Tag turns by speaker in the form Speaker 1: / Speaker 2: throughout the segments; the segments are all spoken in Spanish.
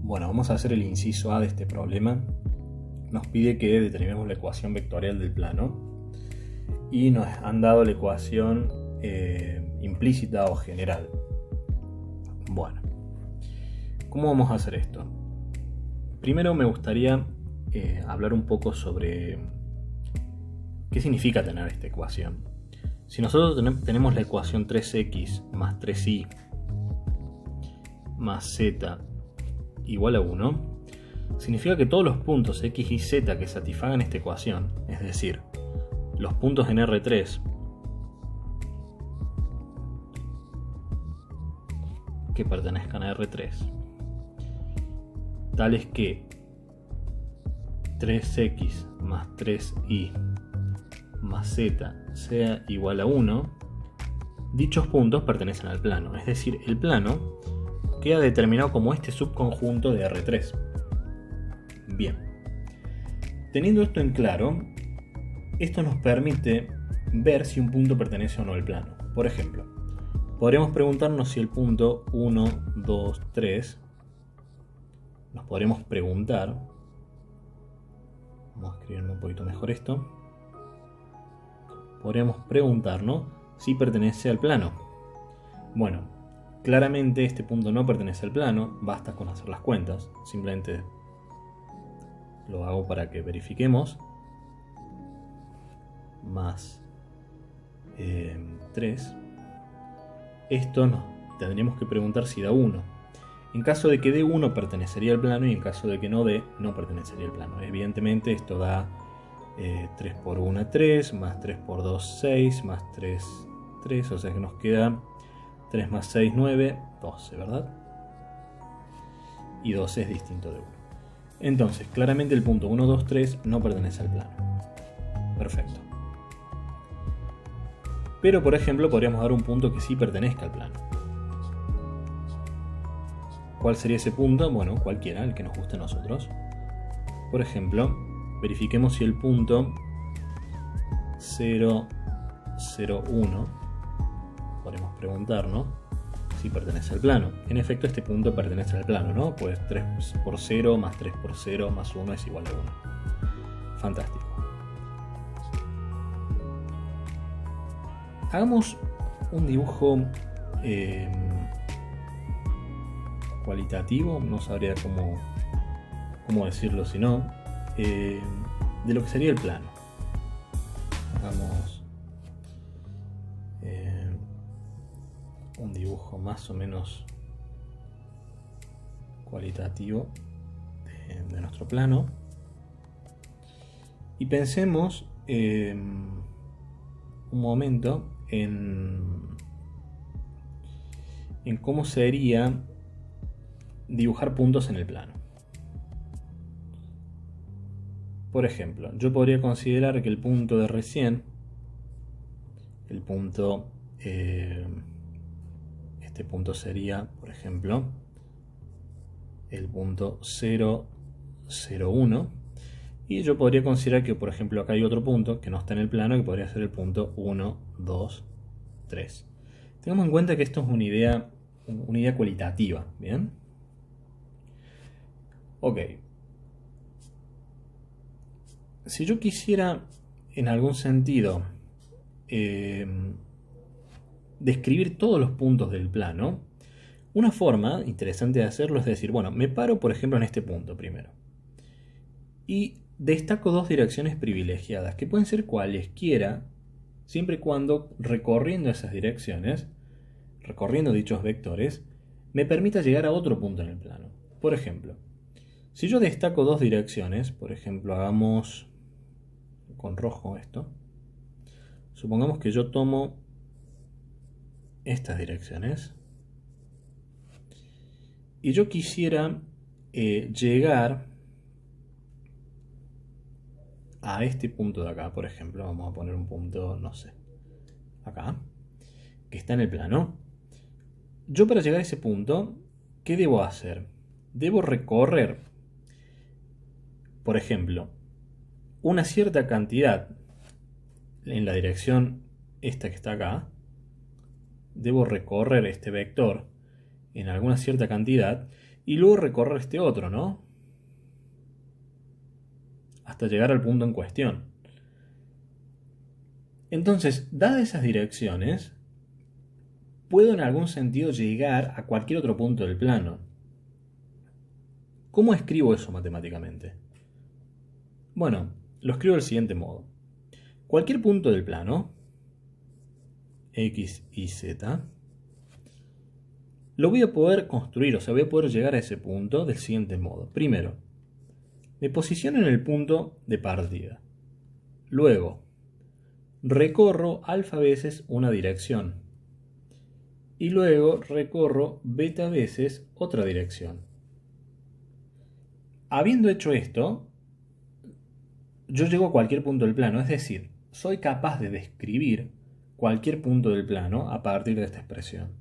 Speaker 1: Bueno, vamos a hacer el inciso A de este problema. Nos pide que determinemos la ecuación vectorial del plano y nos han dado la ecuación implícita o general. Bueno, ¿cómo vamos a hacer esto? Primero me gustaría hablar un poco sobre qué significa tener esta ecuación. Si nosotros tenemos la ecuación 3x más 3y más z igual a 1, significa que todos los puntos x y z que satisfagan esta ecuación, es decir, los puntos en R3 que pertenezcan a R3, tales que 3x más 3y más z sea igual a 1, dichos puntos pertenecen al plano, es decir, el plano queda determinado como este subconjunto de R3. Bien, teniendo esto en claro, esto nos permite ver si un punto pertenece o no al plano. Por ejemplo, podríamos preguntarnos si el punto 1, 2, 3, nos podremos preguntar, vamos a escribir un poquito mejor esto, podríamos preguntarnos si pertenece al plano. Bueno, claramente este punto no pertenece al plano, basta con hacer las cuentas, simplemente lo hago para que verifiquemos. Más 3. Esto nos tendríamos que preguntar si da 1. En caso de que dé 1 pertenecería al plano y en caso de que no dé, no pertenecería al plano. Evidentemente esto da 3 por 1, 3, más 3 por 2, 6, más 3, 3, o sea que nos queda 3 más 6, 9, 12, ¿verdad? Y 12 es distinto de 1. Entonces, claramente el punto 1, 2, 3 no pertenece al plano. Perfecto. Pero, por ejemplo, podríamos dar un punto que sí pertenezca al plano. ¿Cuál sería ese punto? Bueno, cualquiera, el que nos guste a nosotros. Por ejemplo, verifiquemos si el punto 0, 0, 1, podemos preguntarnos si pertenece al plano. En efecto, este punto pertenece al plano, ¿no? Pues 3 por 0 más 3 por 0 más 1 es igual a 1. Fantástico. Hagamos un dibujo cualitativo, no sabría cómo decirlo si no, de lo que sería el plano. Hagamos un dibujo más o menos cualitativo de nuestro plano y pensemos un momento en cómo sería dibujar puntos en el plano. Por ejemplo, yo podría considerar que el punto de recién, el punto, este punto sería, por ejemplo, el punto 0, 0, 1, y yo podría considerar que, por ejemplo, acá hay otro punto que no está en el plano, que podría ser el punto 1, 2, 3. Tengamos en cuenta que esto es una idea cualitativa, ¿bien? Ok. Si yo quisiera, en algún sentido, describir todos los puntos del plano, una forma interesante de hacerlo es decir, bueno, me paro, por ejemplo, en este punto primero. Y destaco dos direcciones privilegiadas, que pueden ser cualesquiera, siempre y cuando recorriendo esas direcciones, recorriendo dichos vectores, me permita llegar a otro punto en el plano. Por ejemplo, si yo destaco dos direcciones, por ejemplo, hagamos con rojo esto, supongamos que yo tomo estas direcciones y yo quisiera llegar a este punto de acá, por ejemplo, vamos a poner un punto, no sé, acá, que está en el plano. Yo para llegar a ese punto, ¿qué debo hacer? Debo recorrer, por ejemplo, una cierta cantidad en la dirección esta que está acá. Debo recorrer este vector en alguna cierta cantidad y luego recorrer este otro, ¿no? Hasta llegar al punto en cuestión. Entonces, dadas esas direcciones, puedo en algún sentido llegar a cualquier otro punto del plano. ¿Cómo escribo eso matemáticamente? Bueno, lo escribo del siguiente modo. Cualquier punto del plano, X y Z, lo voy a poder construir, o sea, voy a poder llegar a ese punto del siguiente modo. Primero, me posiciono en el punto de partida. Luego, recorro alfa veces una dirección. Y luego recorro beta veces otra dirección. Habiendo hecho esto, yo llego a cualquier punto del plano, es decir, soy capaz de describir cualquier punto del plano a partir de esta expresión.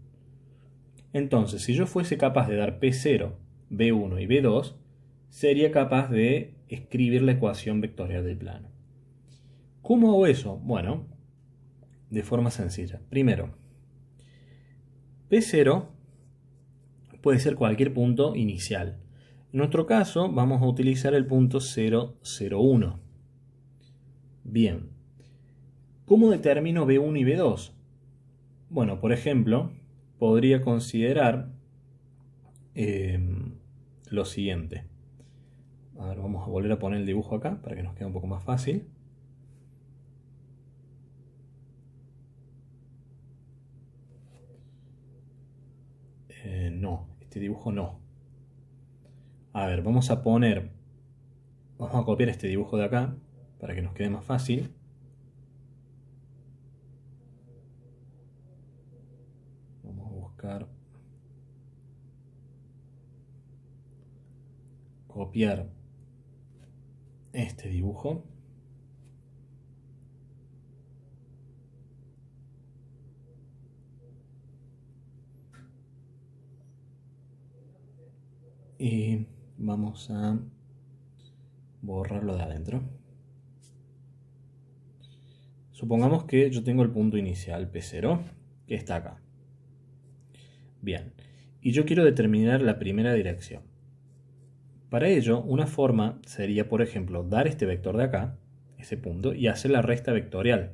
Speaker 1: Entonces, si yo fuese capaz de dar P0, B1 y B2, sería capaz de escribir la ecuación vectorial del plano. ¿Cómo hago eso? Bueno, de forma sencilla. Primero, P0 puede ser cualquier punto inicial. En nuestro caso, vamos a utilizar el punto 0, 0, 1. Bien. ¿Cómo determino B1 y B2? Bueno, por ejemplo, podría considerar lo siguiente. A ver, vamos a volver a poner el dibujo acá para que nos quede un poco más fácil. No, este dibujo no. A ver, vamos a copiar este dibujo de acá para que nos quede más fácil. Vamos a buscar copiar este dibujo. Y vamos a borrarlo de adentro. Supongamos que yo tengo el punto inicial P0, que está acá. Bien, y yo quiero determinar la primera dirección. Para ello, una forma sería, por ejemplo, dar este vector de acá, ese punto, y hacer la resta vectorial.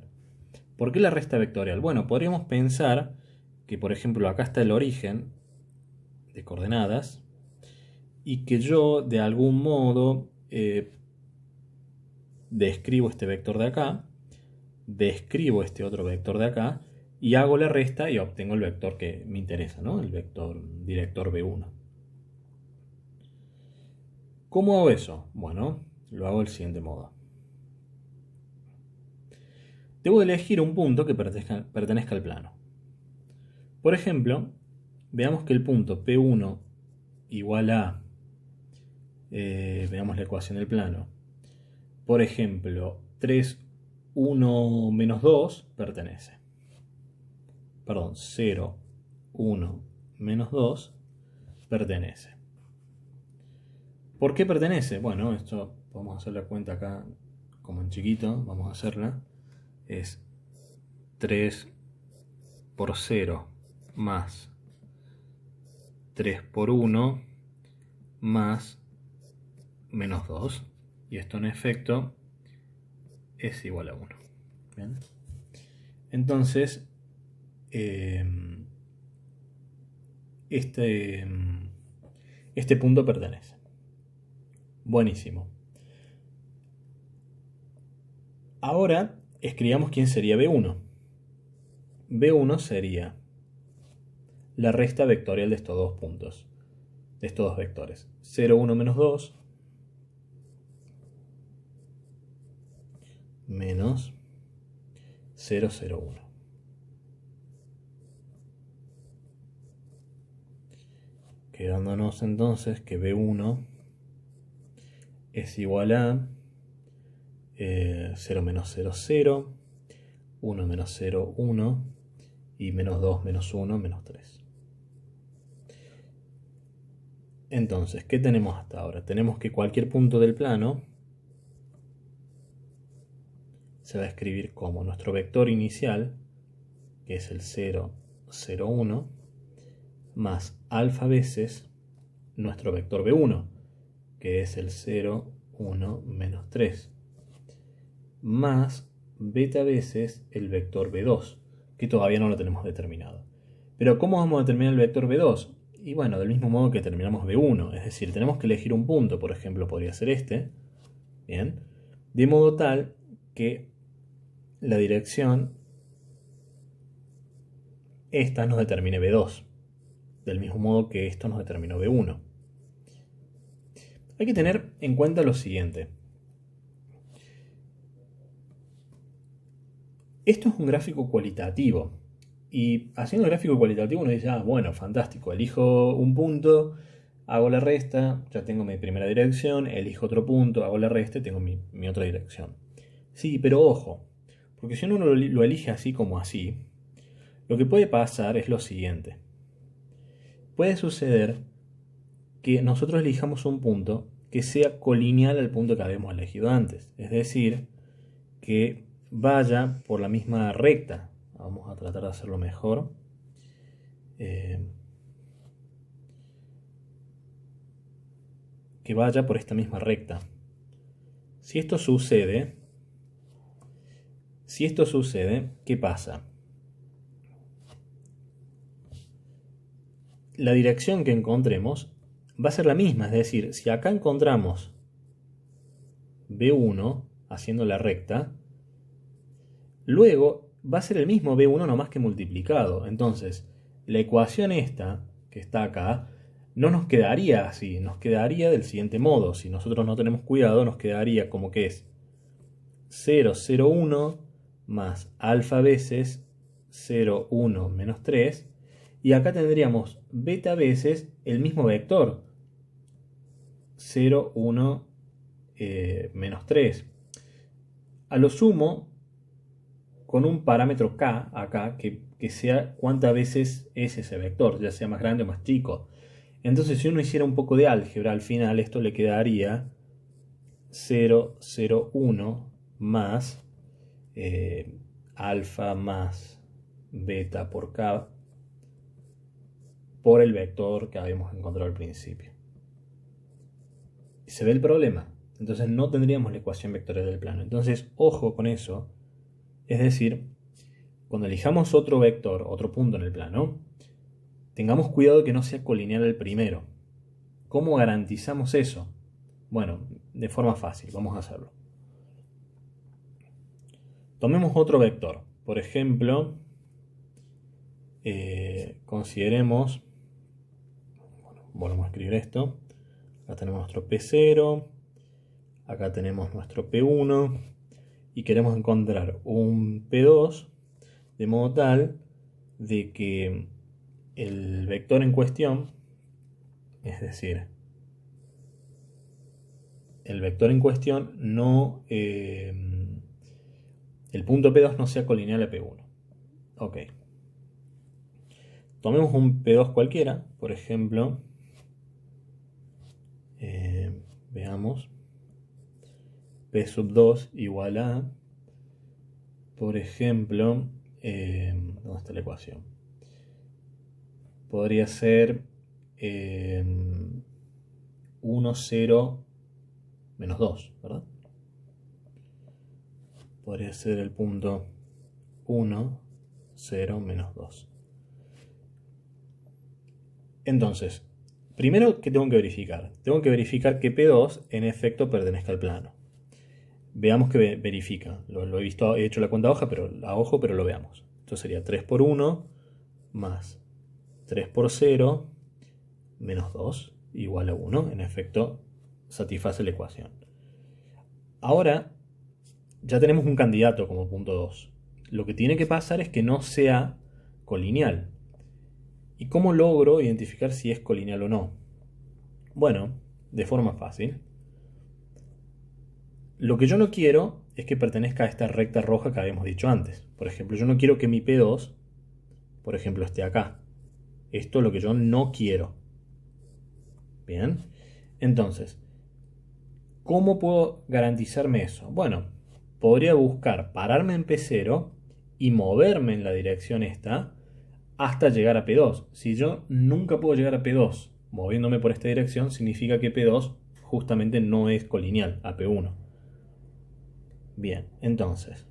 Speaker 1: ¿Por qué la resta vectorial? Bueno, podríamos pensar que, por ejemplo, acá está el origen de coordenadas y que yo, de algún modo, describo este vector de acá, describo este otro vector de acá y hago la resta y obtengo el vector que me interesa, ¿no? El vector director B1. ¿Cómo hago eso? Bueno, lo hago del siguiente modo. Debo elegir un punto que pertenezca al plano. Por ejemplo, veamos que el punto P1 igual a, veamos la ecuación del plano. Por ejemplo, 3, 1 menos 2 pertenece. Perdón, 0, 1 menos 2 pertenece. ¿Por qué pertenece? Bueno, esto vamos a hacer la cuenta acá como en chiquito, vamos a hacerla. Es 3 por 0 más 3 por 1 más menos 2. Y esto en efecto es igual a 1. ¿Bien? Entonces, este punto pertenece. Buenísimo. Ahora escribamos quién sería B1. B1 sería la resta vectorial de estos dos puntos, de estos dos vectores. 0, 1 menos 2 menos 0, 0, 1. Quedándonos entonces que B1 es igual a 0 menos 0, 0, 1 menos 0, 1 y menos 2 menos 1 menos 3. Entonces, ¿qué tenemos hasta ahora? Tenemos que cualquier punto del plano se va a escribir como nuestro vector inicial, que es el 0, 0, 1, más alfa veces nuestro vector B1, que es el 0, 1, menos 3, más beta veces el vector B2, que todavía no lo tenemos determinado. Pero ¿cómo vamos a determinar el vector B2? Y bueno, del mismo modo que determinamos B1, es decir, tenemos que elegir un punto, por ejemplo, podría ser este, bien, de modo tal que la dirección esta nos determine B2, del mismo modo que esto nos determinó B1. Hay que tener en cuenta lo siguiente. Esto es un gráfico cualitativo. Y haciendo el gráfico cualitativo uno dice, ah, bueno, fantástico, elijo un punto, hago la resta, ya tengo mi primera dirección, elijo otro punto, hago la resta y tengo mi otra dirección. Sí, pero ojo, porque si uno lo elige así como así, lo que puede pasar es lo siguiente. Puede suceder que nosotros elijamos un punto que sea colineal al punto que habíamos elegido antes. Es decir, que vaya por la misma recta. Vamos a tratar de hacerlo mejor. Que vaya por esta misma recta. Si esto sucede, ¿qué pasa? La dirección que encontremos va a ser la misma, es decir, si acá encontramos B1 haciendo la recta, luego va a ser el mismo B1 no más que multiplicado. Entonces, la ecuación esta, que está acá, no nos quedaría así, nos quedaría del siguiente modo. Si nosotros no tenemos cuidado, nos quedaría como que es 0, 0, 1 más alfa veces 0, 1 menos 3. Y acá tendríamos beta veces el mismo vector, 0, 1, menos 3. A lo sumo, con un parámetro k acá, que sea cuántas veces es ese vector, ya sea más grande o más chico. Entonces, si uno hiciera un poco de álgebra, al final esto le quedaría 0, 0, 1 más alfa más beta por k por el vector que habíamos encontrado al principio. Y se ve el problema. Entonces no tendríamos la ecuación vectorial del plano. Entonces, ojo con eso. Es decir, cuando elijamos otro vector, otro punto en el plano, tengamos cuidado que no sea colineal al primero. ¿Cómo garantizamos eso? Bueno, de forma fácil, vamos a hacerlo. Tomemos otro vector. Por ejemplo, consideremos, volvemos a escribir esto. Acá tenemos nuestro P0, acá tenemos nuestro P1 y queremos encontrar un P2 de modo tal de que el vector en cuestión, es decir, el vector en cuestión no, el punto P2 no sea colineal a P1. Ok. Tomemos un P2 cualquiera, por ejemplo, veamos, P sub 2 igual a, por ejemplo, ¿dónde está la ecuación? Podría ser 1, 0, menos 2, ¿verdad? Podría ser el punto 1, 0, menos 2. Entonces, primero, ¿qué tengo que verificar? Tengo que verificar que P2 en efecto pertenezca al plano. Veamos que verifica. Lo he visto, he hecho la cuenta a ojo, pero lo veamos. Esto sería 3 por 1 más 3 por 0 menos 2 igual a 1. En efecto, satisface la ecuación. Ahora, ya tenemos un candidato como punto 2. Lo que tiene que pasar es que no sea colineal. ¿Y cómo logro identificar si es colineal o no? Bueno, de forma fácil. Lo que yo no quiero es que pertenezca a esta recta roja que habíamos dicho antes. Por ejemplo, yo no quiero que mi P2, por ejemplo, esté acá. Esto es lo que yo no quiero. Bien. Entonces, ¿cómo puedo garantizarme eso? Bueno, podría buscar pararme en P0 y moverme en la dirección esta hasta llegar a P2. Si yo nunca puedo llegar a P2 moviéndome por esta dirección, significa que P2 justamente no es colineal a P1. Bien, entonces,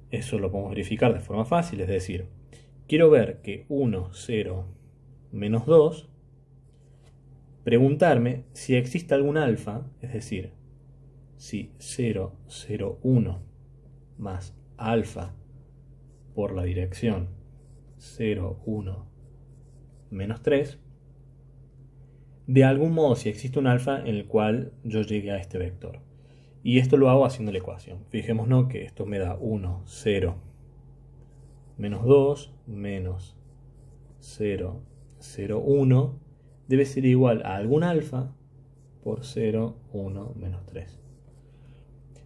Speaker 1: eso lo podemos verificar de forma fácil, es decir, quiero ver que 1, 0, menos 2, preguntarme si existe algún alfa, es decir, si 0, 0, 1 más alfa por la dirección 0, 1, menos 3, de algún modo si existe un alfa en el cual yo llegue a este vector. Y esto lo hago haciendo la ecuación. Fijémonos que esto me da 1, 0, menos 2, menos 0, 0, 1, debe ser igual a algún alfa por 0, 1, menos 3.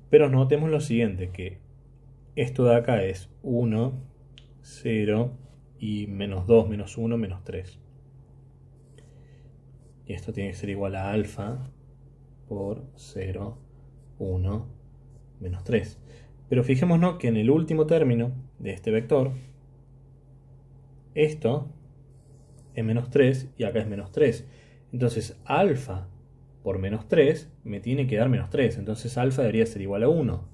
Speaker 1: Pero notemos lo siguiente, que esto de acá es 1, 0 y menos 2, menos 1, menos 3. Y esto tiene que ser igual a alfa por 0, 1, menos 3. Pero fijémonos que en el último término de este vector, esto es menos 3 y acá es menos 3. Entonces alfa por menos 3 me tiene que dar menos 3. Entonces alfa debería ser igual a 1.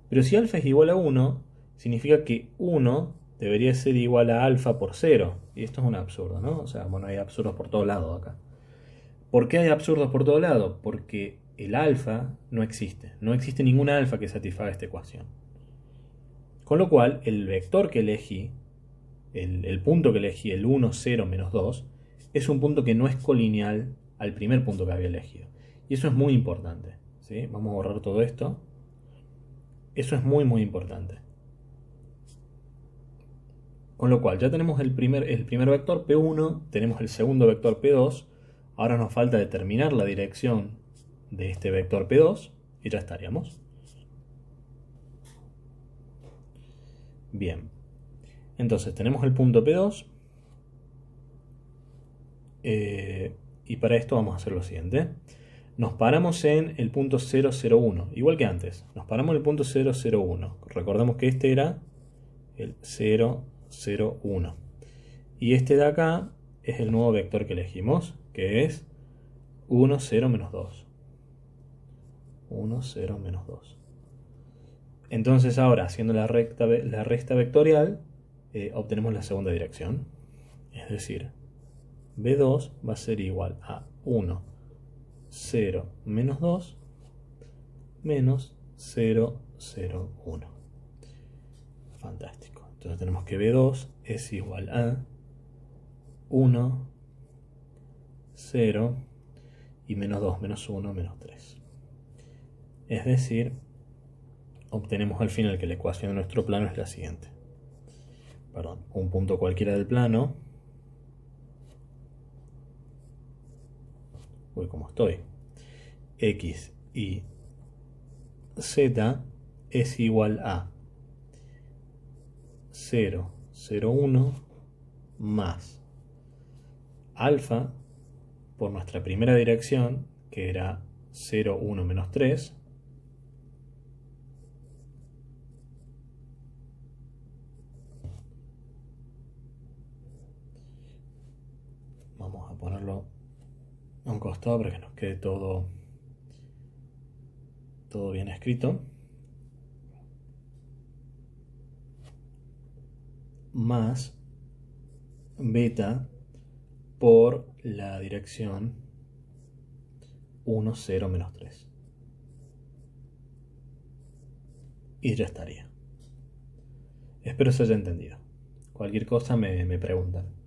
Speaker 1: Pero si alfa es igual a 1, significa que 1 debería ser igual a alfa por 0. Y esto es un absurdo, ¿no? O sea, bueno, hay absurdos por todos lados acá. ¿Por qué hay absurdos por todos lados? Porque el alfa no existe. No existe ningún alfa que satisfaga esta ecuación. Con lo cual, el vector que elegí, el punto que elegí, el 1, 0, menos 2, es un punto que no es colineal al primer punto que había elegido. Y eso es muy importante, ¿sí? Vamos a borrar todo esto. Eso es muy, muy importante. Con lo cual, ya tenemos el primer vector P1, tenemos el segundo vector P2. Ahora nos falta determinar la dirección de este vector P2 y ya estaríamos. Bien. Entonces tenemos el punto P2. Y para esto vamos a hacer lo siguiente. Nos paramos en el punto 001, igual que antes. Nos paramos en el punto 001. Recordemos que este era el 001. Y este de acá es el nuevo vector que elegimos, que es 1, 0, menos 2. 1, 0, menos 2. Entonces ahora, haciendo la resta vectorial, obtenemos la segunda dirección. Es decir, B2 va a ser igual a 1, 0, menos 2, menos 0, 0, 1. Fantástico. Entonces tenemos que B2 es igual a 1, 0 y menos 2, menos 1, menos 3. Es decir, obtenemos al final que la ecuación de nuestro plano es la siguiente. Perdón, un punto cualquiera del plano. Uy, ¿cómo estoy? X y Z es igual a 0, 0, 1 más alfa por nuestra primera dirección, que era 0, 1, menos 3, vamos a ponerlo a un costado para que nos quede todo bien escrito, más beta por la dirección 1, 0, menos 3. Y ya estaría. Espero se haya entendido. Cualquier cosa me preguntan.